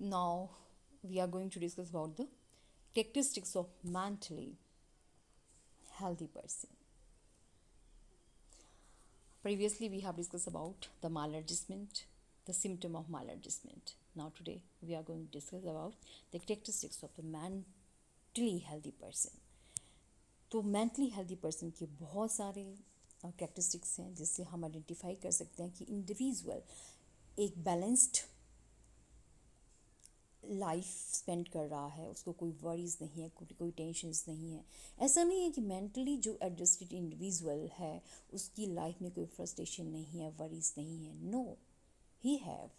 Now we are going to discuss about the characteristics of mentally healthy person. Previously we have discussed about the maladjustment, the symptom of maladjustment. Now today we are going to discuss about the characteristics of the mentally healthy person. तो mentally healthy person के बहुत सारे characteristics हैं जिससे हम identify कर सकते हैं कि इंडिविजुअल एक बैलेंस्ड लाइफ स्पेंड कर रहा है, उसको कोई वरीज नहीं है, कोई टेंशन्स नहीं है. ऐसा नहीं है कि मेंटली जो एडजस्टेड इंडिविजुअल है उसकी लाइफ में कोई फ्रस्ट्रेशन नहीं है, वरीज नहीं है. No, he have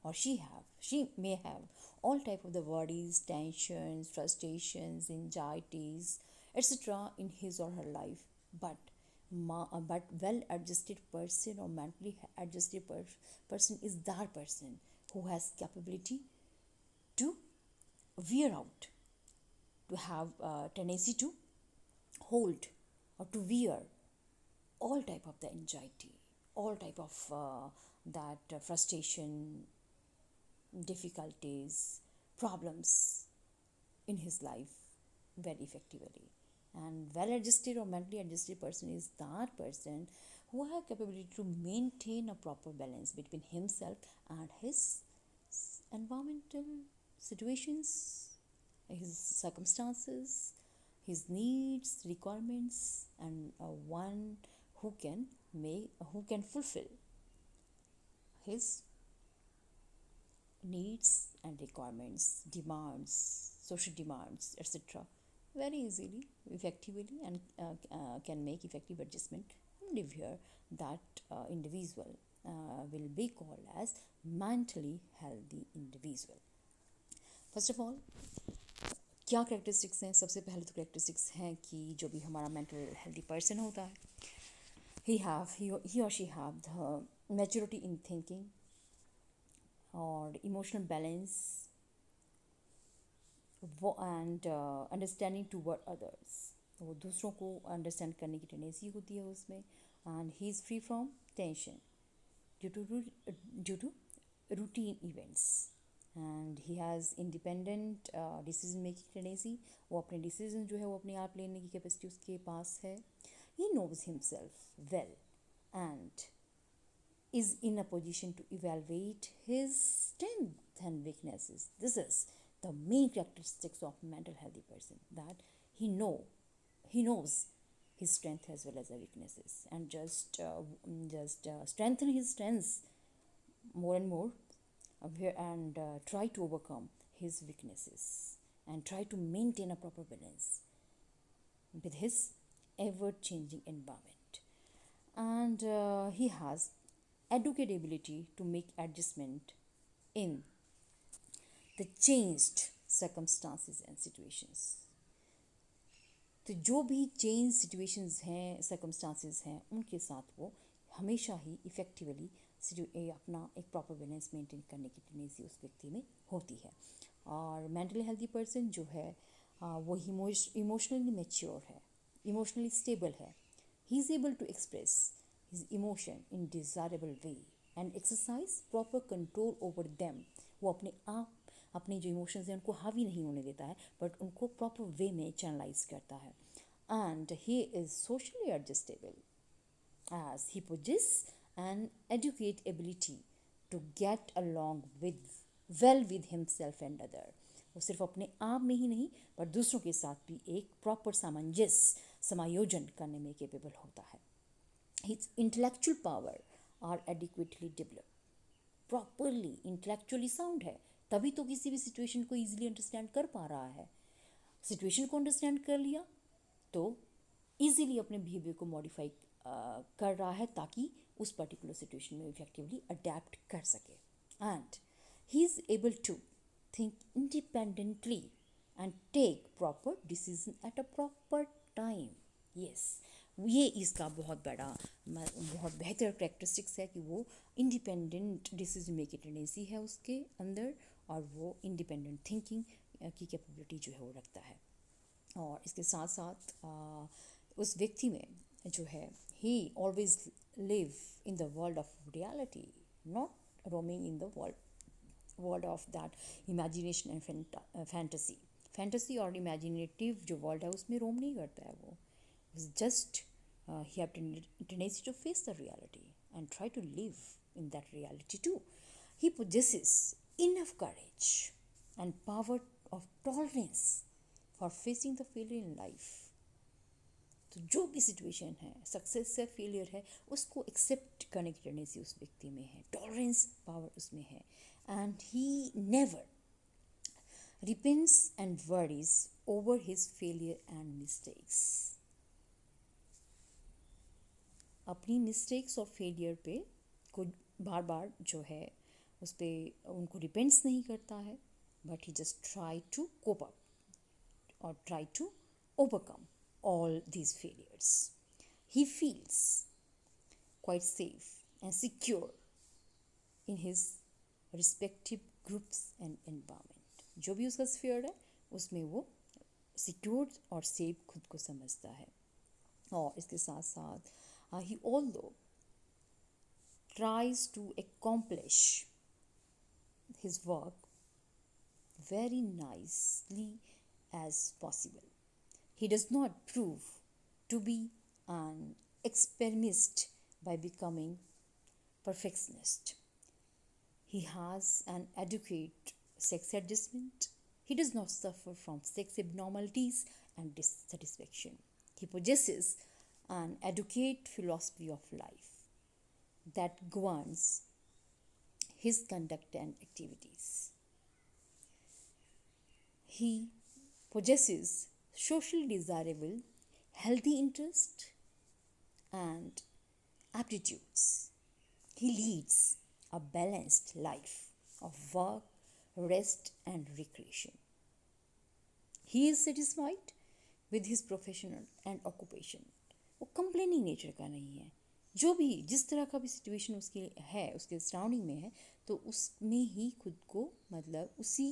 or she may have all type of the worries, tensions, frustrations, anxieties, etc. in his or her life. But well adjusted person or mentally adjusted person is that person who has capability to wear out, to have tendency to hold or to wear all type of the anxiety, all type of that frustration, difficulties, problems in his life very effectively. And well adjusted or mentally adjusted person is that person who have capability to maintain a proper balance between himself and his environmental situations, his circumstances, his needs, requirements, and one who can fulfill his needs and requirements, demands, social demands, etc. very easily, effectively, and can make effective adjustment and live here. That individual will be called as mentally healthy individual. First of all क्या characteristics हैं? सबसे पहले तो characteristics हैं कि जो भी हमारा मेंटल हेल्दी पर्सन होता है, he or she have the maturity in thinking और emotional balance and understanding toward others. वो दूसरों को अंडरस्टैंड करने की टेंडेंसी होती है उसमें. And he is free from tension due to routine events. And he has independent decision making tendency. वो अपने डिसीजन जो है वो अपने आप लेने की कैपेसिटी उसके पास है. He knows himself well and is in a position to evaluate his strengths and weaknesses. This is the main characteristics of mental healthy person, that he knows his strength as well as the weaknesses, and just strengthen his strengths more and more, and try to overcome his weaknesses and try to maintain a proper balance with his ever changing environment. And he has adequate ability to make adjustment in the changed circumstances and situations. तो जो भी change situations हैं, circumstances हैं, उनके साथ वो हमेशा ही effectively अपना एक प्रॉपर बैलेंस मेंटेन करने की टेंडेंसी उस व्यक्ति में होती है. और मेंटली हेल्दी पर्सन जो है वो इमोशनली मैच्योर है, इमोशनली स्टेबल है. He is able to express his emotion in desirable way and exercise proper control over them. वो अपने आप अपने जो इमोशंस हैं उनको हावी नहीं होने देता है, बट उनको प्रॉपर वे में चैनलाइज करता है. And he is socially adjustable as he possesses an adequate ability to get along with himself and other. वो सिर्फ अपने आप में ही नहीं पर दूसरों के साथ भी एक प्रॉपर समायोजन करने में केपेबल होता है. His intellectual power are adequately developed. Properly intellectually sound है, तभी तो किसी भी सिचुएशन को easily अंडरस्टैंड कर पा रहा है. सिचुएशन को अंडरस्टैंड कर लिया तो easily अपने बिहेवियर को मॉडिफाई कर रहा है ताकि उस पर्टिकुलर सिचुएशन में इफेक्टिवली अडेप्ट कर सके. And he is able to think independently and take proper decision at a proper time. Yes, ये इसका बहुत बेहतर करेक्टरिस्टिक्स है कि वो इंडिपेंडेंट डिसीजन मेकिंग टेंडेंसी है उसके अंदर और वो इंडिपेंडेंट थिंकिंग की कैपेबिलिटी जो है वो रखता है. और इसके साथ साथ उस व्यक्ति में जो है ही always live in the world of reality, not roaming in the world world of that imagination and fantasy. Fantasy और इमेजिनेटिव जो वर्ल्ड है उसमें रोम नहीं करता है वो. Just he have tendency to face the reality and try to live in that reality too. He possesses enough courage and power of tolerance for facing the failure in life. तो जो भी situation है, success है failure है, उसको accept करने की tendency उस व्यक्ति में है, टॉलरेंस पावर उसमें है. And he never repents and worries over his failure and mistakes. अपनी मिस्टेक्स और फेलियर पे को बार बार जो है उस पर उनको रिपेंट्स नहीं करता है, but he just try to cope up or try to overcome all these failures. He feels quite safe and secure in his respective groups and environment. जो भी उसका स्फीयर है उसमें वो सिक्योर और सेफ खुद को समझता है. और इसके साथ साथ he although tries to accomplish his work very nicely as possible. He does not prove to be an extremist by becoming perfectionist. He has an adequate sex adjustment. He does not suffer from sex abnormalities and dissatisfaction. He possesses an adequate philosophy of life that governs his conduct and activities. He possesses socially desirable, healthy interests and aptitudes. He leads a balanced life of work, rest and recreation. He is satisfied with his profession and occupation. वो complaining nature का नहीं है. जो भी जिस तरह का भी सिचुएशन उसके है, उसके सराउंडिंग में है, तो उसमें ही खुद को मतलब उसी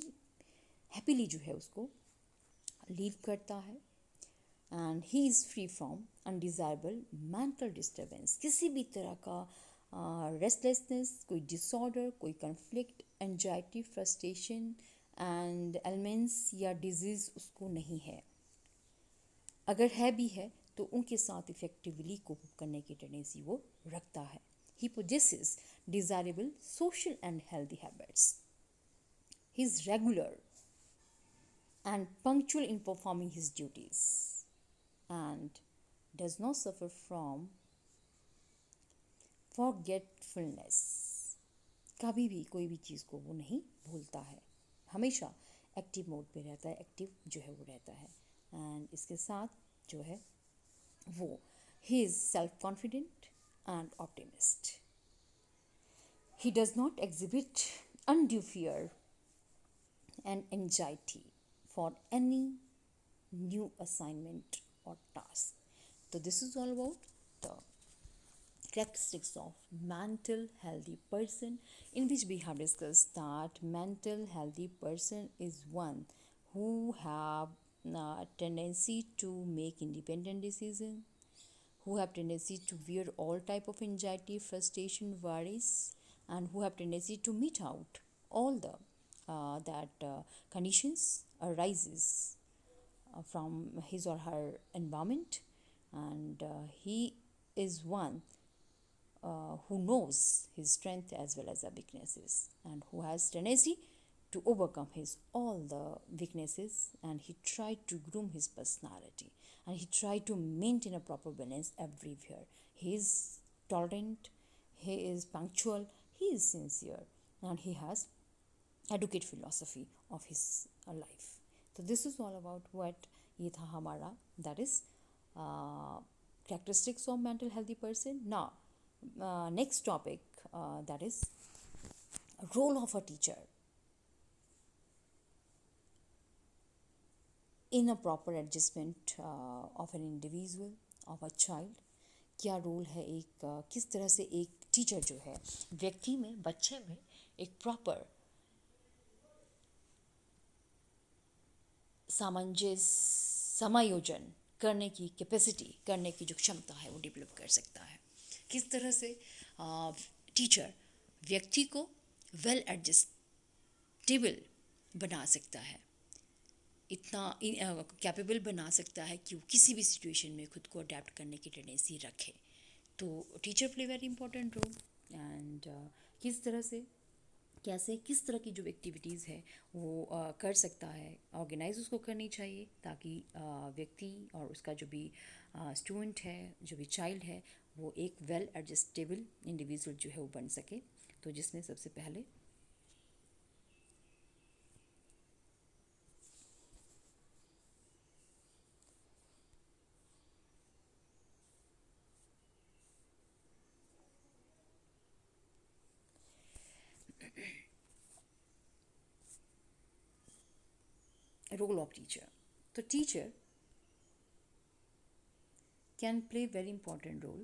हैप्पीली जो है उसको लीव करता है. And he is free from undesirable mental disturbance. किसी भी तरह का रेस्टलेसनेस, कोई डिसऑर्डर, कोई conflict, anxiety, frustration and elements या डिजीज़ उसको नहीं है. अगर है भी है तो उनके साथ इफेक्टिवली कोप करने की टेंडेंसी वो रखता है. He possesses desirable social and healthy habits. He is regular and punctual in performing his duties and does not suffer from forgetfulness. कभी भी कोई भी चीज़ को वो नहीं भूलता है, हमेशा एक्टिव मोड पे रहता है, एक्टिव जो है वो रहता है. एंड इसके साथ जो है वो he is self-confident and optimist. He does not exhibit undue fear and anxiety for any new assignment or task. So this is all about the characteristics of mental healthy person, in which we have discussed that mental healthy person is one who have a tendency to make independent decision, who have tendency to wear all type of anxiety, frustration, worries, and who have tendency to meet out all the conditions arises from his or her environment. And he is one who knows his strength as well as the weaknesses, and who has tendency to overcome his all the weaknesses, and he tried to groom his personality, and he tried to maintain a proper balance everywhere. He is tolerant, he is punctual, he is sincere, and he has adequate philosophy of his life. So this is all about what ये था हमारा, that is characteristics of mental healthy person. Now next topic, that is role of a teacher in a proper adjustment of an individual, of a child. क्या role है एक किस तरह से एक टीचर जो है व्यक्ति में, बच्चे में एक प्रॉपर समायोजन करने की कैपेसिटी, करने की जो क्षमता है वो डेवलप कर सकता है. किस तरह से टीचर व्यक्ति को वेल एडजस्ट एडेप्टेबल बना सकता है, इतना कैपेबल बना सकता है कि वो किसी भी सिचुएशन में खुद को अडेप्ट करने की टेंडेंसी रखे। तो teacher play very important role. And किस तरह से, कैसे, किस तरह की जो एक्टिविटीज़ है वो कर सकता है, ऑर्गेनाइज उसको करनी चाहिए, ताकि व्यक्ति और उसका जो भी स्टूडेंट है, जो भी चाइल्ड है, वो एक वेल एडजस्टेबल इंडिविजुअल जो है वो बन सके। तो जिसमें सबसे पहले रोल ऑफ टीचर। तो teacher can play very important role